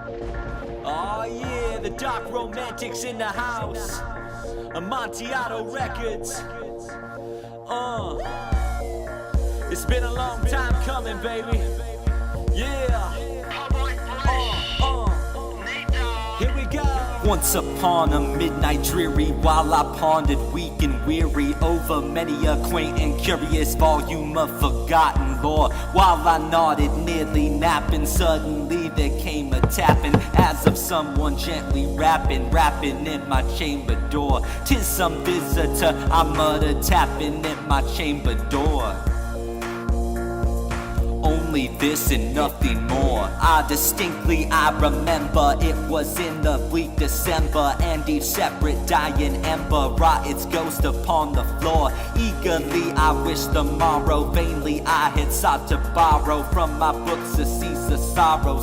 Oh yeah, the dark romantics in the house. Amontillado Records. It's been a long time coming, baby. Yeah. Here we go. Once upon a midnight dreary, while I pondered weak and weary over many a quaint and curious volume of forgotten lore, while I nodded, nearly napping, suddenly there came a tapping, as of someone gently rapping in my chamber door. 'Tis some visitor, I muttered, tapping at my chamber door. Only this and nothing more. I remember it was in the bleak December, and each separate dying ember wrought its ghost upon the floor. Eagerly I wished the morrow, vainly I had sought to borrow from my books a cease of sorrow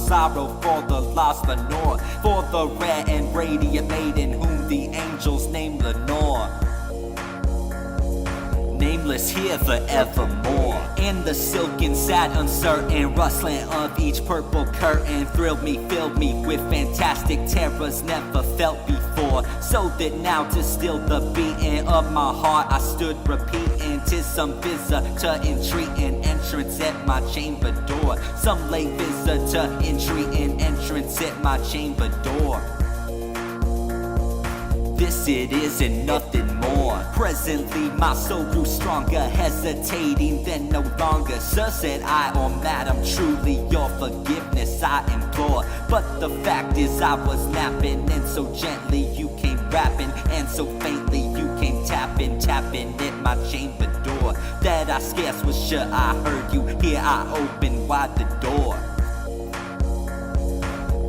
for the lost Lenore, for the rare and radiant maiden whom the angels named Lenore. Nameless here forevermore. And the silken, sad, uncertain rustling of each purple curtain thrilled me, filled me with fantastic terrors never felt before. So that now to still the beating of my heart I stood repeating, 'tis some visitor entreating entrance at my chamber door. Some late visitor entreating entrance at my chamber door. This it is and nothing more. Presently my soul grew stronger, hesitating then no longer. Sir, said I, or madam, truly your forgiveness I implore. But the fact is I was napping, and so gently you came rapping, and so faintly you came tapping at my chamber door, that I scarce was sure I heard you. Here I opened wide the door.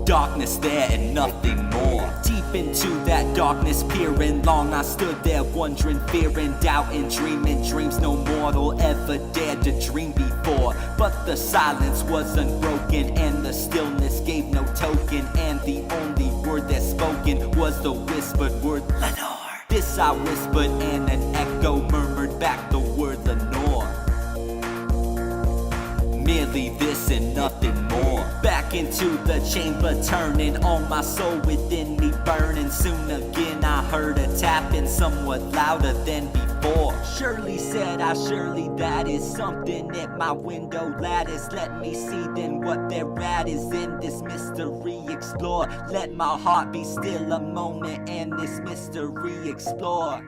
Darkness there and nothing more. Deep into that darkness peering, long I stood there wondering, fearing, doubting, dreaming dreams no mortal ever dared to dream before. But the silence was unbroken, and the stillness gave no token, and the only word that spoken was the whispered word Lenore. This I whispered, and an echo murmured back the word Lenore. Merely this and nothing more. Back into the chamber turning, on my soul within me burning. Soon again I heard a tapping, somewhat louder than before. Surely, said I, surely that is something at my window lattice. Let me see then what there at is in this mystery explore. Let my heart be still a moment and this mystery explore.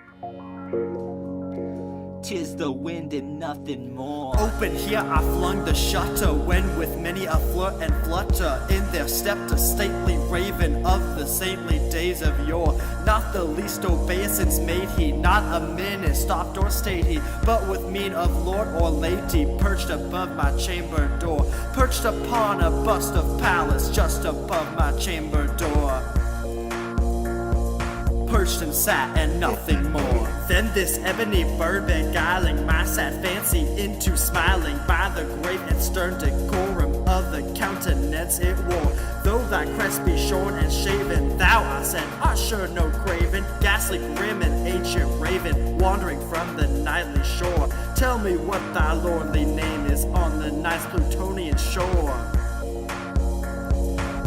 'Tis the wind and nothing more. Open here I flung the shutter, when with many a flirt and flutter in there stepped a stately raven of the saintly days of yore. Not the least obeisance made he, not a minute stopped or stayed he, but with mien of lord or lady perched above my chamber door, perched upon a bust of Pallas just above my chamber door. Perched and sat and nothing more. Then this ebony bird beguiling my sad fancy into smiling, by the grave and stern decorum of the countenance it wore. Though thy crest be shorn and shaven, thou, I said, art sure no craven, ghastly grim and ancient raven, wandering from the nightly shore. Tell me what thy lordly name is on the nice Plutonian shore.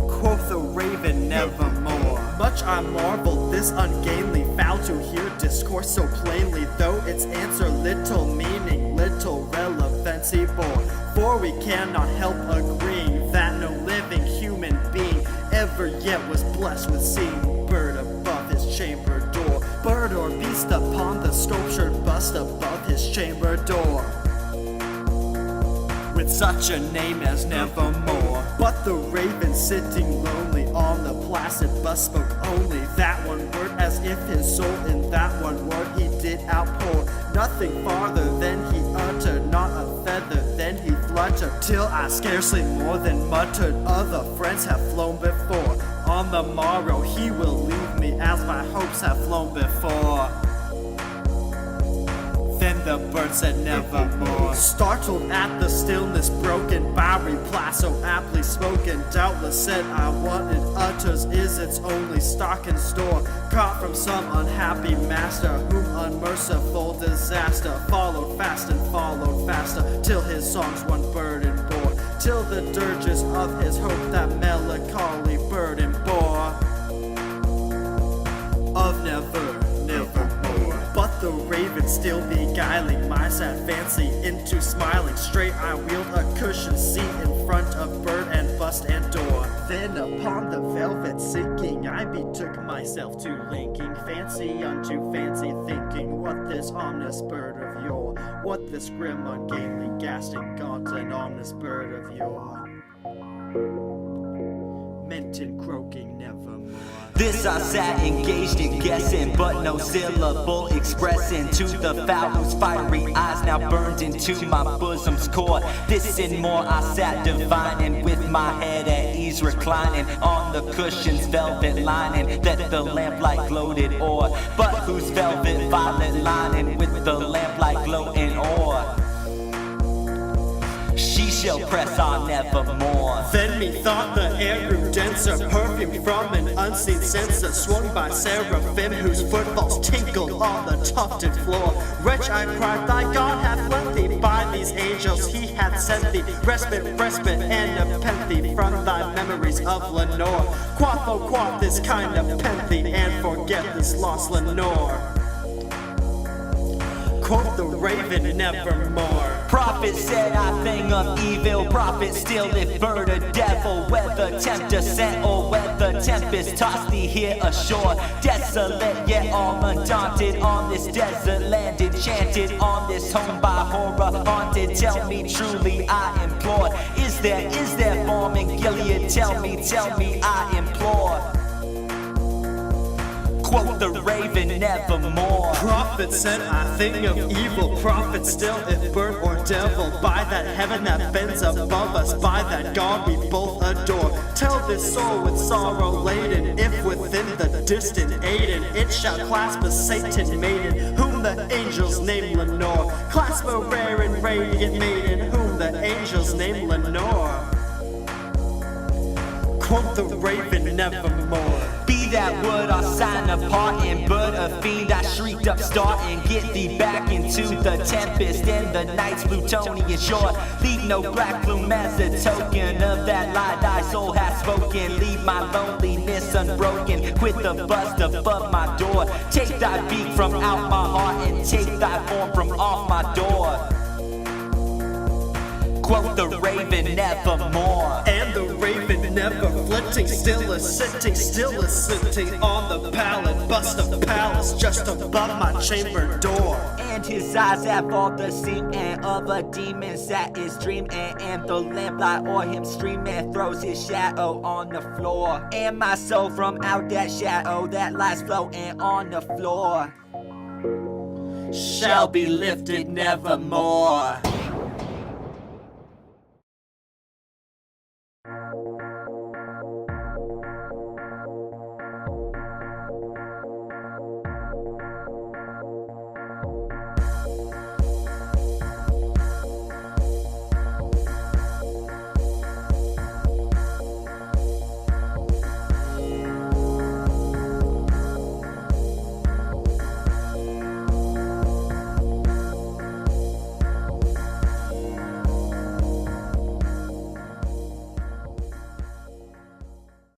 Quoth the raven, nevermore. Much I marvel this ungainly fowl to hear discourse so plainly, though its answer little meaning, little relevancy bore. For we cannot help agreeing that no living human being ever yet was blessed with seeing bird above his chamber door, bird or beast upon the sculptured bust above his chamber door, with such a name as nevermore. But the raven sitting lonely on the placid bust spoke only that one word, as if his soul in that one word he did outpour. Nothing farther than he uttered, not a feather then he fluttered, till I scarcely more than muttered, other friends have flown before. On the morrow he will leave me, as my hopes have flown before. Then the bird said nevermore. Startled at the stillness broken by reply so aptly spoken, doubtless said I, what it utters is its only stock in store, caught from some unhappy master, whom unmerciful disaster followed fast and followed faster, till his songs one burden bore, till the dirges of his hope that melancholy burden bore of never, nevermore. But the raven still beguiling my sad fancy into smiling. Straight I wheeled a cushioned seat in front of bird and bust and door. Then upon the velvet sinking, I betook myself to linking fancy unto fancy, thinking what this ominous bird of yore, what this grim, ungainly, ghastly, gaunt, and ominous bird of yore meant in croaking nevermore. This I sat engaged in guessing, but no syllable expressing to the fowl whose fiery eyes now burned into my bosom's core. This and more I sat divining, with my head at ease reclining on the cushion's velvet lining that the lamplight gloated o'er, but whose velvet violet lining with the lamplight gloating o'er. She shall press on nevermore. Then methought the air grew denser, perfumed from an unseen censer, swung by seraphim whose footfalls tinkled on the tufted floor. Wretch, I cried, thy God hath lent thee, by these angels he hath sent thee respite, and nepenthe from thy memories of Lenore. Quaff, oh quaff this kind of penthe, and forget this lost Lenore. Quoth the raven nevermore. Prophet said I thing of evil, prophet still if bird or devil, whether tempter sent or whether tempest tossed thee here ashore. Desolate yet all undaunted on this desert land, enchanted on this home by horror haunted. Tell me truly I implore, is there balm in Gilead? Tell me I implore. Quote the raven nevermore. Prophet said I think of evil, prophet still if bird or devil, by that heaven that bends above us, by that God we both adore. Tell this soul with sorrow laden, if within the distant Aden it shall clasp a Satan maiden, whom the angels name Lenore. Clasp a rare and radiant maiden, whom the angels name Lenore. Quote the raven nevermore. Be that word I sign apart, and but a fiend I shrieked upstart, and get thee back into the tempest and the night's plutonian shore. Leave no black plume as a token of that lie thy soul has spoken. Leave my loneliness unbroken, quit the bust above my door. Take thy beak from out my heart, and take thy form from off my door. Quote the raven nevermore. And the raven never flitting, still a sitting on the pallet, bust of palace just above my chamber door. And his eyes have all the seeming of a demon sat his dream, and the lamplight o'er him streaming throws his shadow on the floor. And my soul from out that shadow that lies floating on the floor shall be lifted nevermore.